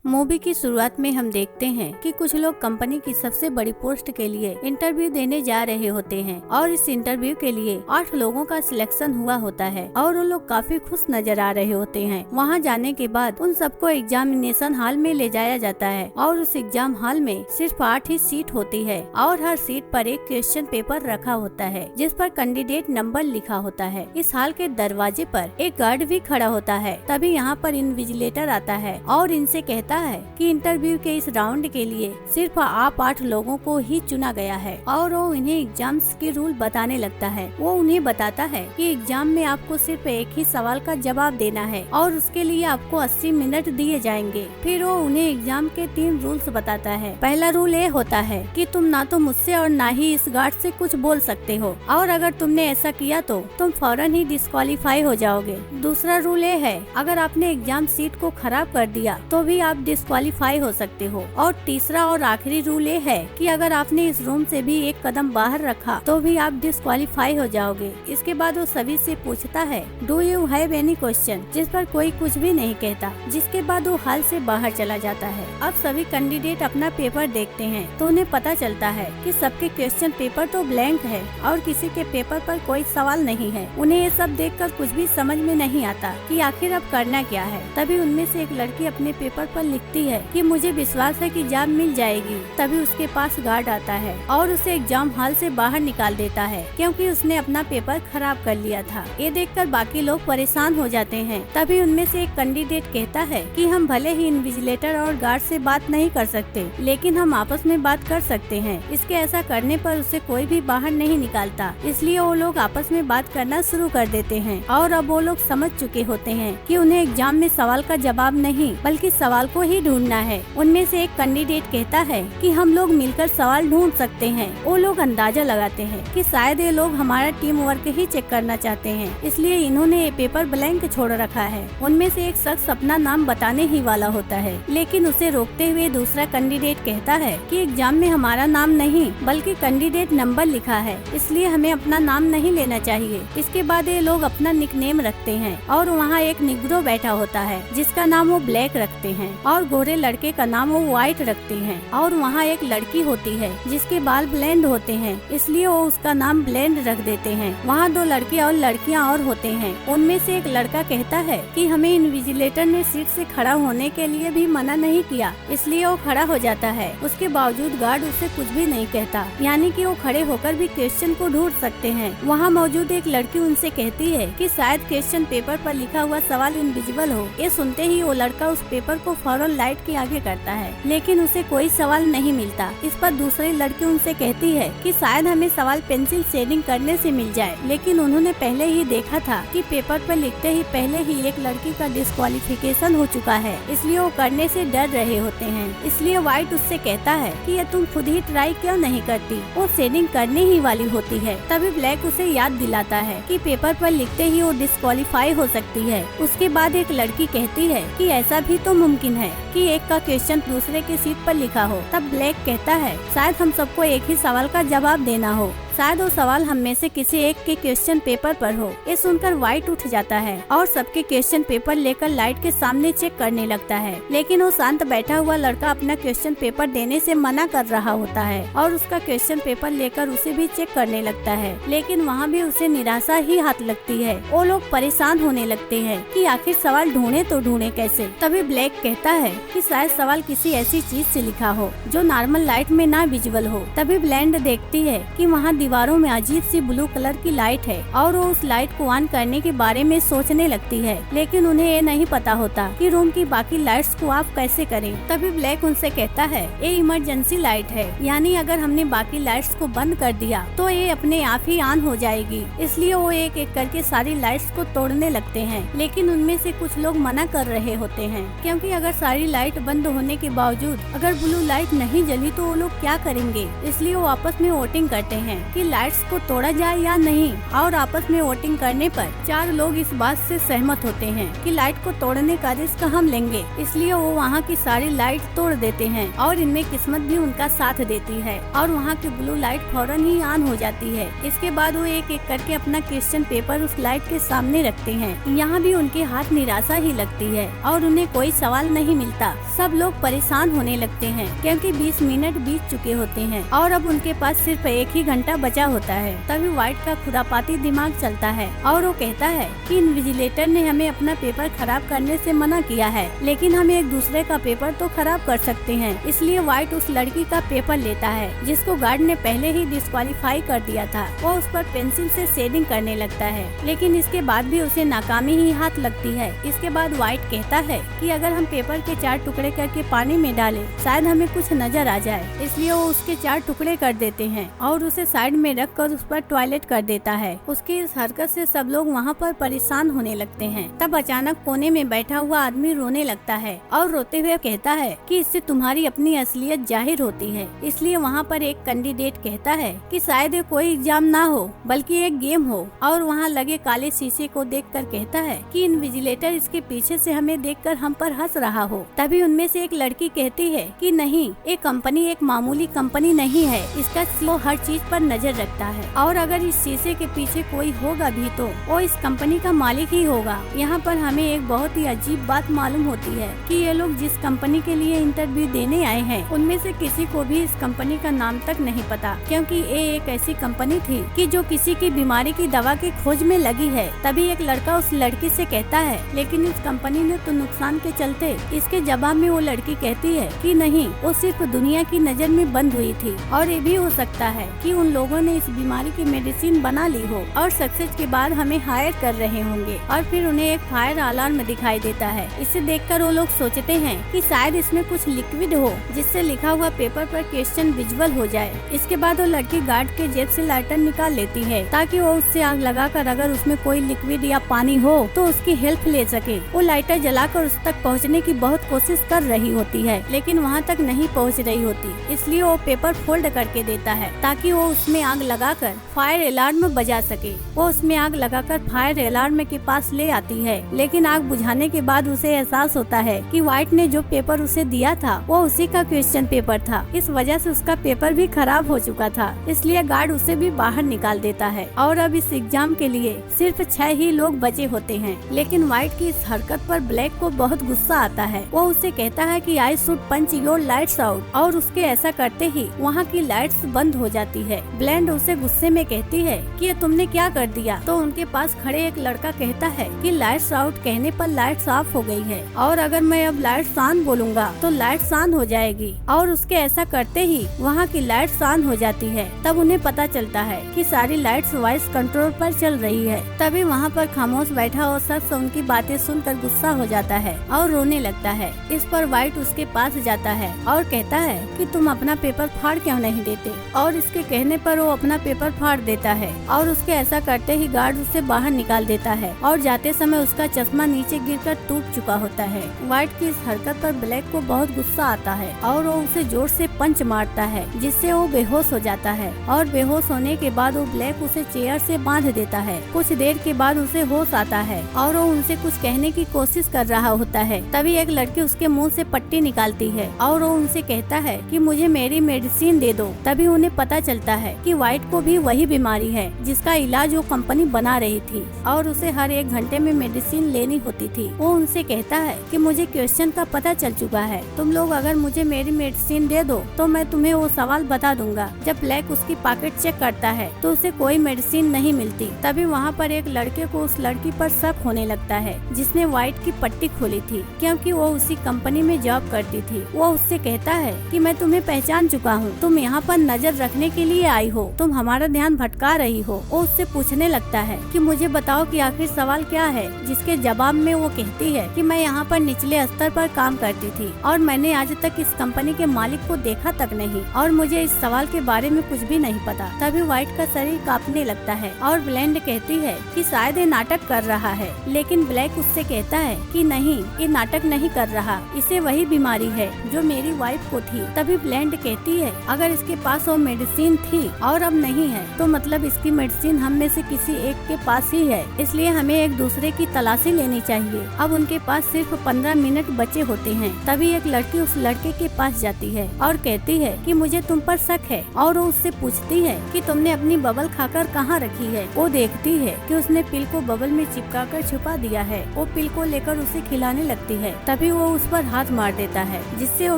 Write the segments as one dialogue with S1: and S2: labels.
S1: Movie की शुरुआत में हम देखते हैं कि कुछ लोग कंपनी की सबसे बड़ी पोस्ट के लिए इंटरव्यू देने जा रहे होते हैं और इस इंटरव्यू के लिए 8 लोगों का सिलेक्शन हुआ होता है और वो लोग काफी खुश नजर आ रहे होते हैं। वहां जाने के बाद उन सबको एग्जामिनेशन हॉल में ले जाया जाता है और उस एग्जाम हॉल में सिर्फ 8 ही सीट होती है और हर सीट पर एक क्वेश्चन पेपर रखा होता है जिस पर कैंडिडेट नंबर लिखा होता है। इस हॉल के दरवाजे पर एक गार्ड भी खड़ा होता है। तभी यहाँ पर इन्विजिलेटर आता है और इनसे कहता है कि इंटरव्यू के इस राउंड के लिए सिर्फ आप 8 लोगों को ही चुना गया है और वो उन्हें एग्जाम्स के रूल बताने लगता है। वो उन्हें बताता है कि एग्जाम में आपको सिर्फ एक ही सवाल का जवाब देना है और उसके लिए आपको 80 मिनट दिए जाएंगे। फिर वो उन्हें एग्जाम के 3 रूल्स बताता है। पहला रूल ये होता है कि तुम ना तो मुझसे और ना ही इस गार्ड से कुछ बोल सकते हो और अगर तुमने ऐसा किया तो तुम फौरन ही डिस्क्वालीफाई हो जाओगे। दूसरा रूल ये है, अगर आपने एग्जाम सीट को खराब कर दिया तो भी आप डिस्क्वालीफाई हो सकते हो। और तीसरा और आखिरी रूल ये है कि अगर आपने इस रूम से भी एक कदम बाहर रखा तो भी आप डिस्क्वालीफाई हो जाओगे। इसके बाद वो सभी से पूछता है, do you have any question, जिस पर कोई कुछ भी नहीं कहता। जिसके बाद वो हॉल से बाहर चला जाता है। अब सभी कैंडिडेट अपना पेपर देखते हैं तो उन्हें पता चलता है कि सबके क्वेश्चन पेपर तो ब्लैंक है और किसी के पेपर पर कोई सवाल नहीं है। उन्हें ये सब देखकर कुछ भी समझ में नहीं आता कि आखिर अब करना क्या है। तभी उनमें से एक लड़की अपने पेपर पर लिखती है कि मुझे विश्वास है कि जॉब मिल जाएगी। तभी उसके पास गार्ड आता है और उसे एग्जाम हॉल से बाहर निकाल देता है क्योंकि उसने अपना पेपर खराब कर लिया था। ये देखकर बाकी लोग परेशान हो जाते हैं। तभी उनमें से एक कैंडिडेट कहता है कि हम भले ही इन्विजिलेटर और गार्ड से बात नहीं कर सकते लेकिन हम आपस में बात कर सकते हैं। इसके ऐसा करने पर उसे कोई भी बाहर नहीं निकालता। इसलिए वो लोग आपस में बात करना शुरू कर देते हैं और अब वो लोग समझ चुके होते हैं कि उन्हें एग्जाम में सवाल का जवाब नहीं बल्कि सवाल को ही ढूंढना है। उनमें से एक कैंडिडेट कहता है कि हम लोग मिलकर सवाल ढूंढ सकते हैं। वो लोग अंदाजा लगाते हैं कि शायद ये लोग हमारा टीम वर्क ही चेक करना चाहते हैं, इसलिए इन्होंने ये पेपर ब्लैंक छोड़ रखा है। उनमें से एक शख्स अपना नाम बताने ही वाला होता है लेकिन उसे रोकते हुए दूसरा कैंडिडेट कहता है कि एग्जाम में हमारा नाम नहीं बल्कि कैंडिडेट नंबर लिखा है, इसलिए हमें अपना नाम नहीं लेना चाहिए। इसके बाद ये लोग अपना निकनेम रखते हैं और वहाँ एक निग्रो बैठा होता है जिसका नाम वो ब्लैक रखते हैं और गोरे लड़के का नाम वो व्हाइट रखते हैं और वहाँ एक लड़की होती है जिसके बाल ब्लेंड होते हैं, इसलिए वो उसका नाम ब्लेंड रख देते हैं। वहाँ 2 लड़के और लड़कियाँ और होते हैं। उनमें से एक लड़का कहता है कि हमें इन्विजिलेटर ने सीट से खड़ा होने के लिए भी मना नहीं किया, इसलिए वो खड़ा हो जाता है। उसके बावजूद गार्ड उसे कुछ भी नहीं कहता, यानी कि वो खड़े होकर भी क्वेश्चन को ढूंढ सकते हैं। वहाँ मौजूद एक लड़की उनसे कहती है कि शायद क्वेश्चन पेपर पर लिखा हुआ सवाल इनविजिबल हो। ये सुनते ही वो लड़का उस पेपर को फौरन लाइट के आगे करता है लेकिन उसे कोई सवाल नहीं मिलता। इस पर दूसरी लड़की उनसे कहती है कि शायद हमें सवाल पेंसिल शेडिंग करने से मिल जाए, लेकिन उन्होंने पहले ही देखा था कि पेपर पर लिखते ही पहले ही एक लड़की का डिस्क्वालिफिकेशन हो चुका है, इसलिए वो करने से डर रहे होते हैं। इसलिए व्हाइट उससे कहता है कि ये तुम खुद ही ट्राई क्यों नहीं करती, वो शेडिंग करने ही वाली होती है। तभी ब्लैक उसे याद दिलाता है कि पेपर पर लिखते ही वो डिस्क्वालीफाई हो सकती है। उसके बाद एक लड़की कहती है कि ऐसा भी तो मुमकिन है कि एक का क्वेश्चन दूसरे की सीट पर लिखा हो। तब ब्लैक कहता है शायद हम सबको एक ही सवाल का जवाब देना हो, शायद वो सवाल हम में से किसी एक के क्वेश्चन पेपर पर हो। ये सुनकर व्हाइट उठ जाता है और सबके क्वेश्चन पेपर लेकर लाइट के सामने चेक करने लगता है, लेकिन वो शांत बैठा हुआ लड़का अपना क्वेश्चन पेपर देने से मना कर रहा होता है और उसका क्वेश्चन पेपर लेकर उसे भी चेक करने लगता है, लेकिन वहाँ भी उसे निराशा ही हाथ लगती है। वो लोग परेशान होने लगते हैं कि आखिर सवाल ढूंढे तो ढूंढे कैसे। तभी ब्लैक कहता है कि शायद सवाल किसी ऐसी चीज से लिखा हो जो नॉर्मल लाइट में ना विजिबल हो। तभी ब्लेंड देखती है कि वहाँ दीवारों में अजीब सी ब्लू कलर की लाइट है और वो उस लाइट को ऑन करने के बारे में सोचने लगती है, लेकिन उन्हें ये नहीं पता होता कि रूम की बाकी लाइट्स को ऑफ कैसे करें। तभी ब्लैक उनसे कहता है ये इमरजेंसी लाइट है, यानी अगर हमने बाकी लाइट्स को बंद कर दिया तो ये अपने आप ही ऑन हो जाएगी। इसलिए वो एक एक करके सारी लाइट्स को तोड़ने लगते हैं, लेकिन उनमें से कुछ लोग मना कर रहे होते हैं क्योंकि अगर सारी लाइट बंद होने के बावजूद अगर ब्लू लाइट नहीं जली तो वो लोग क्या करेंगे। इसलिए वो आपस में वोटिंग करते हैं कि लाइट्स को तोड़ा जाए या नहीं, और आपस में वोटिंग करने पर 4 लोग इस बात से सहमत होते हैं कि लाइट को तोड़ने का रिस्क हम लेंगे। इसलिए वो वहाँ की सारी लाइट तोड़ देते हैं और इनमें किस्मत भी उनका साथ देती है और वहाँ की ब्लू लाइट फौरन ही ऑन हो जाती है। इसके बाद वो एक एक करके अपना क्वेश्चन पेपर उस लाइट के सामने रखते हैं। यहाँ भी उनके हाथ निराशा ही लगती है और उन्हें कोई सवाल नहीं मिलता। सब लोग परेशान होने लगते हैं क्योंकि 20 मिनट बीत चुके होते हैं और अब उनके पास सिर्फ 1 ही घंटा बचा होता है। तभी व्हाइट का खुरापाती दिमाग चलता है और वो कहता है कि इन्विजिलेटर ने हमें अपना पेपर खराब करने से मना किया है, लेकिन हम एक दूसरे का पेपर तो खराब कर सकते हैं। इसलिए व्हाइट उस लड़की का पेपर लेता है जिसको गार्ड ने पहले ही डिस्क्वालीफाई कर दिया था। वो उस पर पेंसिल से शेडिंग करने लगता है, लेकिन इसके बाद भी उसे नाकामी ही हाथ लगती है। इसके बाद व्हाइट कहता है कि अगर हम पेपर के 4 टुकड़े करके पानी में डालें, शायद हमें कुछ नजर आ जाए। इसलिए वो उसके 4 टुकड़े कर देते हैं और उसे साइड में रख कर उस पर टॉयलेट कर देता है। उसकी इस हरकत से सब लोग वहाँ पर परेशान होने लगते हैं। तब अचानक कोने में बैठा हुआ आदमी रोने लगता है और रोते हुए कहता है कि इससे तुम्हारी अपनी असलियत जाहिर होती है। इसलिए वहाँ पर एक कैंडिडेट कहता है कि शायद ये कोई एग्जाम ना हो बल्कि एक गेम हो, और वहाँ लगे काले शीशे को देखकर कहता है कि इन्विजिलेटर इसके पीछे से हमें देखकर हम पर हंस रहा हो। तभी उनमें से एक लड़की कहती है कि नहीं, ये कंपनी एक मामूली कंपनी नहीं है, इसका सीईओ हर चीज पर नजर रखता है और अगर इस शीशे के पीछे कोई होगा भी तो वो इस कंपनी का मालिक ही होगा। यहाँ पर हमें एक बहुत ही अजीब बात मालूम होती है कि ये लोग जिस कंपनी के लिए इंटरव्यू देने आए हैं उनमें से किसी को भी इस कंपनी का नाम तक नहीं पता, क्योंकि ये एक ऐसी कंपनी थी कि जो किसी की बीमारी की दवा की खोज में लगी है। तभी एक लड़का उस लड़की से कहता है लेकिन इस कंपनी ने तो नुकसान के चलते। इसके जवाब में वो लड़की कहती है कि नहीं, वो सिर्फ दुनिया की नजर में बंद हुई थी और ये भी हो सकता है कि उन लोगों ने इस बीमारी की मेडिसिन बना ली हो और सक्सेस के बाद हमें हायर कर रहे होंगे। और फिर उन्हें एक फायर अलार्म दिखाई देता है। इसे देखकर वो लोग सोचते हैं कि शायद इसमें कुछ लिक्विड हो जिससे लिखा हुआ पेपर पर क्वेश्चन विजुअल हो जाए। इसके बाद वो लड़की गार्ड के जेब से लाइटर निकाल लेती है ताकि वो उससे आग लगाकर अगर उसमें कोई लिक्विड या पानी हो तो उसकी हेल्प ले सके। वो लाइटर जलाकर उस तक पहुंचने की बहुत कोशिश कर रही होती है लेकिन वहां तक नहीं पहुंच रही होती। इसलिए वो पेपर फोल्ड करके देता है ताकि वो उसमें आग लगाकर फायर अलार्म बजा सके। वो उसमें आग लगाकर फायर अलार्म के पास ले आती है, लेकिन आग बुझाने के बाद उसे एहसास होता है कि व्हाइट ने जो पेपर उसे दिया था वो उसी का क्वेश्चन पेपर था। इस वजह से उसका पेपर भी खराब हो चुका था। इसलिए गार्ड उसे भी बाहर निकाल देता है और अब इस एग्जाम के लिए सिर्फ 6 ही लोग बचे होते हैं। लेकिन व्हाइट की इस हरकत पर ब्लैक को बहुत गुस्सा आता है। वो उसे कहता है कि I should punch your lights out, और उसके ऐसा करते ही वहाँ की लाइट्स बंद हो जाती है। ब्लेंड उसे गुस्से में कहती है कि ये तुमने क्या कर दिया। तो उनके पास खड़े एक लड़का कहता है कि लाइट्स आउट कहने पर लाइट्स ऑफ हो गई है और अगर मैं अब लाइट्स ऑन बोलूँगा तो लाइट्स ऑन हो जाएगी, और उसके ऐसा करते ही वहाँ की लाइट्स ऑन हो जाती है। तब उन्हें पता चलता है कि सारी लाइट्स वॉइस कंट्रोल पर चल रही है। तभी वहाँ पर खामोश बैठा हुआ शख्स उनकी बातें सुनकर गुस्सा हो जाता है और रोने लगता है। इस पर व्हाइट उसके पास जाता है और कहता है कि तुम अपना पेपर फाड़ क्यों नहीं देते, और इसके कहने पर वो अपना पेपर फाड़ देता है और उसके ऐसा करते ही गार्ड उसे बाहर निकाल देता है और जाते समय उसका चश्मा नीचे गिरकर टूट चुका होता है। व्हाइट की इस हरकत पर ब्लैक को बहुत गुस्सा आता है और वो उसे जोर से पंच मारता है जिससे वो बेहोश हो जाता है, और बेहोश होने के बाद वो ब्लैक उसे चेयर से बांध देता है। कुछ देर के बाद उसे होश आता है और वो उनसे कुछ कहने की कोशिश कर रहा होता है। तभी एक लड़की उसके मुंह से पट्टी निकालती है और वो उनसे कहता है कि मुझे मेरी मेडिसिन दे दो। तभी उन्हें पता चलता है कि व्हाइट को भी वही बीमारी है जिसका इलाज वो कंपनी बना रही थी और उसे हर 1 घंटे में मेडिसिन लेनी होती थी। वो उनसे कहता है कि मुझे क्वेश्चन का पता चल चुका है, तुम लोग अगर मुझे मेरी मेडिसिन दे दो तो मैं तुम्हें वो सवाल बता दूंगा। जब ब्लैक उसकी पॉकेट चेक करता है तो उसे कोई मेडिसिन नहीं मिलती। तभी वहाँ पर एक लड़के को उस लड़की पर शक होने लगता है जिसने व्हाइट की पट्टी खोली थी, क्योंकि वो उसी कंपनी में जॉब करती थी। वो उससे कहता है कि मैं तुम्हें पहचान चुका हूँ, तुम यहाँ पर नजर रखने के लिए आई हो, तुम हमारा ध्यान भटका रही हो। वो उससे पूछने लगता है कि मुझे बताओ कि आखिर सवाल क्या है, जिसके जवाब में वो कहती है कि मैं यहाँ पर निचले स्तर पर काम करती थी और मैंने आज तक इस कंपनी के मालिक को देखा तक नहीं और मुझे इस सवाल के बारे में कुछ भी नहीं पता। तभी व्हाइट का शरीर कांपने लगता है और ब्लेंड कहती है कि शायद ये नाटक कर रहा है, लेकिन ब्लैक उससे कहता है कि नहीं, ये नाटक नहीं कर रहा, इसे वही बीमारी है जो मेरी वाइफ को थी। तभी ब्लेंड कहती है अगर इसके पास वो मेडिसिन थी और अब नहीं है, तो मतलब इसकी मेडिसिन हम में से किसी एक के पास ही है, इसलिए हमें एक दूसरे की तलाशी लेनी चाहिए। अब उनके पास सिर्फ 15 मिनट बचे होते हैं। तभी एक लड़की उस लड़के के पास जाती है और कहती है कि मुझे तुम पर शक है, और वो उससे पूछती है कि तुमने अपनी बबल खाकर कहाँ रखी है। वो देखती है कि उसने पिल को बबल में चिपकाकर छुपा दिया है। वो पिल को लेकर उसे खिलाने लगती है। तभी वो उस पर हाथ मार देता है, जिससे वो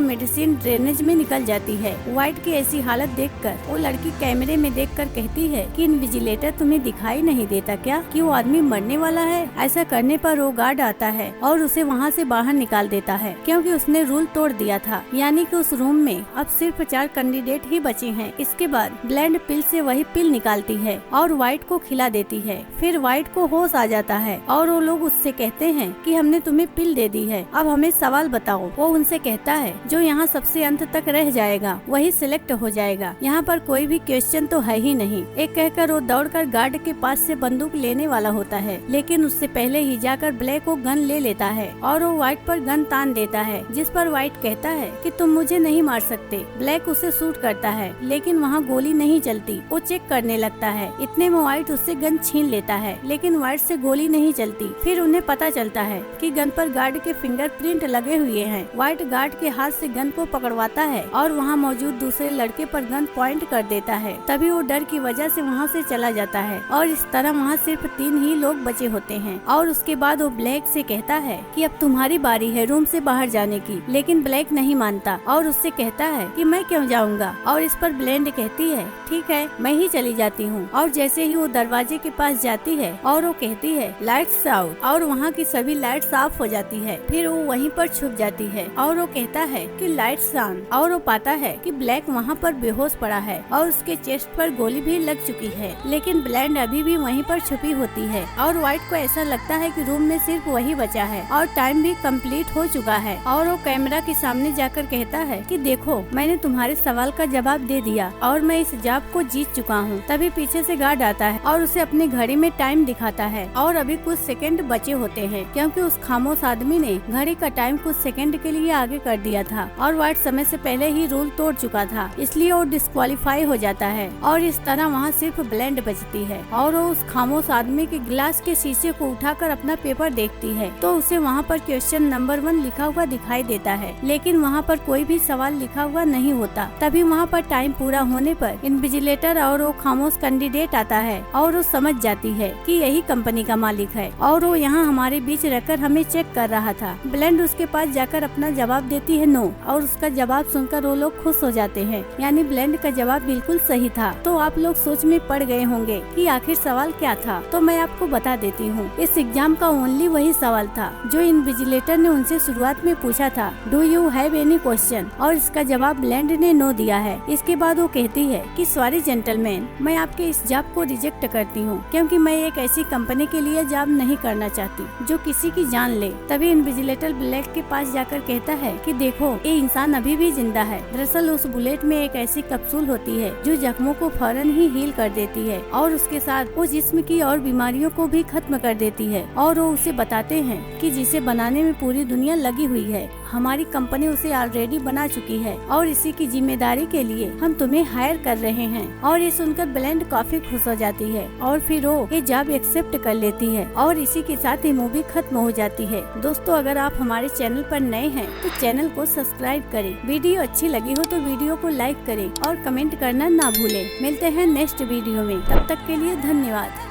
S1: मेडिसिन ड्रेनेज में निकल जाती है। व्हाइट की ऐसी हालत देखकर वो लड़की कैमरे में देखकर कहती है कि इन्विजिलेटर तुम्हें दिखाई नहीं देता क्या कि वो आदमी मरने वाला है। ऐसा करने पर वो गार्ड आता है और उसे वहाँ से बाहर निकाल देता है, क्योंकि उसने रूल तोड़ दिया था। यानी कि उस रूम में अब सिर्फ 4 कैंडिडेट ही बचे हैं। इसके बाद ब्लेंड पिल से वही पिल निकालती है और व्हाइट को खिला देती है। फिर व्हाइट को होश आ जाता है और वो लोग उससे कहते हैं कि हमने तुम्हें पिल दे दी है, अब हमें सवाल बताओ। वो उनसे कहता है जो यहाँ सबसे अंत तक रह जाएगा वही सिलेक्ट हो जाएगा, यहाँ पर कोई भी क्वेश्चन तो है ही नहीं। एक कहकर वो दौड़कर गार्ड के पास से बंदूक लेने वाला होता है, लेकिन उससे पहले ही जाकर ब्लैक को गन ले लेता है और वो व्हाइट पर गन तान देता है, जिस पर व्हाइट कहता है कि तुम मुझे नहीं मार सकते। ब्लैक उसे शूट करता है, लेकिन वहाँ गोली नहीं चलती। वो चेक करने लगता है, इतने में व्हाइट उससे गन छीन लेता है, लेकिन व्हाइट से गोली नहीं चलती। फिर उन्हें पता चलता है कि गन पर गार्ड के फिंगरप्रिंट लगे हुए हैं। व्हाइट गार्ड के हाथ से गन को पकड़वाता है और वहाँ मौजूद दूसरे लड़के पर गन पॉइंट कर देता है। तभी वो डर की वजह से वहाँ से चला जाता है और इस तरह वहाँ सिर्फ 3 ही लोग बचे होते हैं। और उसके बाद वो ब्लैक से कहता है कि अब तुम्हारी बारी है रूम से बाहर जाने की, लेकिन ब्लैक नहीं मानता और उससे कहता है कि मैं क्यों जाऊँगा। और इस पर ब्लेंड कहती है ठीक है मैं ही चली जाती हूँ। और जैसे ही वो दरवाजे के पास जाती है और वो कहती है लाइट्स आउट, और वहाँ की सभी लाइट्स ऑफ हो जाती है। फिर वो वहीं पर छुप जाती है और वो कहता है कि लाइट्स ऑन, और वो पाता है कि ब्लैक वहाँ पर बेहोश पड़ा है और उसके चेस्ट पर गोली भी लग चुकी है, लेकिन ब्लेंड अभी भी वहीं पर छुपी होती है। और व्हाइट को ऐसा लगता है कि रूम में सिर्फ वही बचा है और टाइम भी कंप्लीट हो चुका है। और वो कैमरा के सामने जाकर कहता है कि देखो मैंने तुम्हारे सवाल का जवाब दे दिया और मैं इस जॉब को जीत चुका हूँ। तभी पीछे से गार्ड आता है और उसे अपनी घड़ी में टाइम दिखाता है और अभी कुछ सेकंड बचे होते हैं, क्योंकि उस खामोश आदमी ने घड़ी का टाइम कुछ सेकंड के लिए आगे कर दिया था और व्हाइट समय से पहले ही रूल तोड़ चुका था, इसलिए वो डिस्क्वालीफाई हो जाता है। और इस तरह वहाँ सिर्फ ब्लेंड बचती है और वो उस खामोश आदमी के गिलास के शीशे को उठाकर अपना पेपर देखती है तो उसे वहाँ पर क्वेश्चन नंबर 1 लिखा हुआ दिखाई देता है, लेकिन वहाँ पर कोई भी सवाल लिखा हुआ नहीं होता। तभी वहाँ पर टाइम पूरा होने पर इन्विजिलेटर और वो खामोश कैंडिडेट आता है और वो समझ जाती है कि यही कंपनी का मालिक है और वो यहाँ हमारे बीच रहकर हमें चेक कर रहा था। ब्लेंड उसके पास जाकर अपना जवाब देती है नो, और उसका जवाब सुनकर वो लोग खुश हो जाते हैं, यानी ब्लेंड का जवाब बिल्कुल सही था। तो आप लोग सोच में पड़ गए होंगे कि आखिर सवाल क्या था, तो मैं आपको बता देती हूँ। इस एग्जाम का ओनली वही सवाल था जो इन्विजिलेटर ने उनसे शुरुआत में पूछा था, do you have any question, और इसका जवाब ब्लेंड ने नो दिया है। इसके बाद वो कहती है कि सॉरी जेंटलमैन, मैं आपके इस जॉब को रिजेक्ट करती हूँ, क्योंकि मैं एक ऐसी कंपनी के लिए जॉब नहीं करना चाहती जो किसी की जान ले। तभी इन्विजिलेटर ब्लैक के पास जाकर कहता है कि देखो ये इंसान अभी भी जिंदा है। दरअसल उस बुलेट में एक ऐसी कैप्सूल होती है जो जख्मों को फौरन ही हील कर देती है और उसके साथ वो जिस्म की और बीमारियों को भी खत्म कर देती है। और वो उसे बताते हैं कि जिसे बनाने में पूरी दुनिया लगी हुई है, हमारी कंपनी उसे ऑलरेडी बना चुकी है और इसी की जिम्मेदारी के लिए हम तुम्हें हायर कर रहे हैं। और ये सुनकर ब्लेंड काफी खुश हो जाती है और फिर वो ये जॉब एक्सेप्ट कर लेती है और इसी के साथ ये मूवी खत्म हो जाती है। दोस्तों अगर आप हमारे चैनल पर नए हैं तो चैनल को सब्सक्राइब करें, वीडियो अच्छी लगी हो तो वीडियो को लाइक करें और कमेंट करना ना भूलें। मिलते हैं नेक्स्ट वीडियो में, तब तक के लिए धन्यवाद।